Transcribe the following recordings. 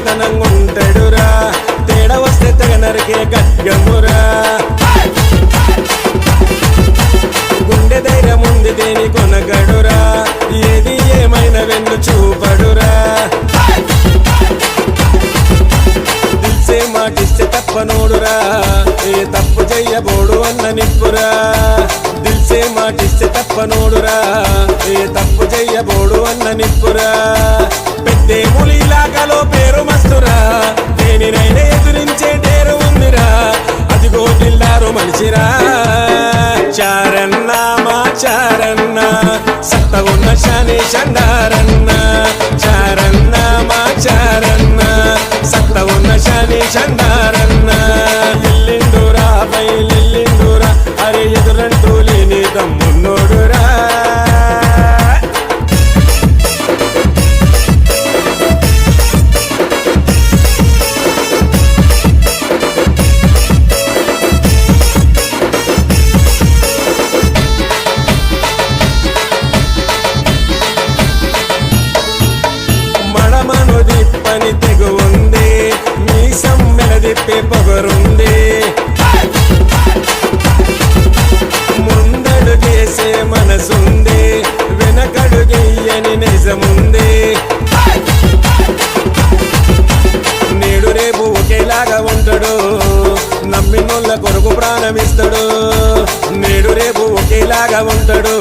మొండితనంగా ఉంటాడురా తేడా వస్తే తెగ నరికే గడ్గమురా గుండె ధైర్యం ఉంది దేని కొనగడురా ఏది ఏమైనా వెన్ను చూపడురా దిల్సే మాటిస్తే తప్పనోడురా ఏ తప్పు చెయ్యబోడు అన్న నిప్పురా దిల్సే మాటిస్తే తప్పనోడురా ఏ తప్పు చెయ్యబోడు అన్న నిప్పురా పెద్దే ములి ఇలాకాలో పేరు మస్తురా దేనినైనా ఎదురించే డేరు ఉందిరా అదిగో దిల్దారు మనిషిరా చారన్న మా చారన్న సత్త ఉన్న శాని చండారన్న చారన్న మా చారన్న సత్త ఉన్న శాని చండారన్న ఇల్లిండురా బయలిల్లిండురా అరే ఎదురంటూ లేని దమ్మున్నోడురా మడమను దిప్పని తెగు ఉంది మీ సమ్మెల దిప్పే పొగరుంది ముందడుగేసే మనసుంది వెనకడుగెయ్యని నిజముంది నేడు రేపు ఒకేలాగా ఉంటాడు నమ్మినోళ్ళ కొరకు ప్రాణమిస్తాడు నేడు రేపు ఒకేలాగా ఉంటాడు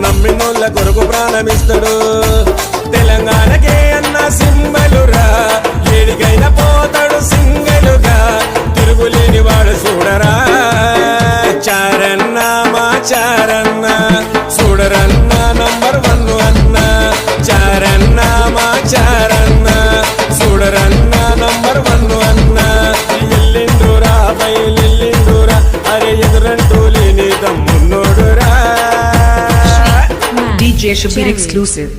నమ్మినోళ్ళ కొరకు ప్రాణమిస్తాడు తెలంగాణకే అన్న సింబలురా ఏడికైనా పోతాడు సింగలుగా తిరుగులేని వాడు చూడరా చారన్న మా చారన్న చూడరన్న నంబర్ 1 అన్న చారన్న మా చారన్న చూడరన్న నంబర్ 1 అన్న ఎల్లిండురా బయలిల్లిండురా అరే ఎదురంటూ లేని దమ్మున్నోడురా DJ Shabir exclusive.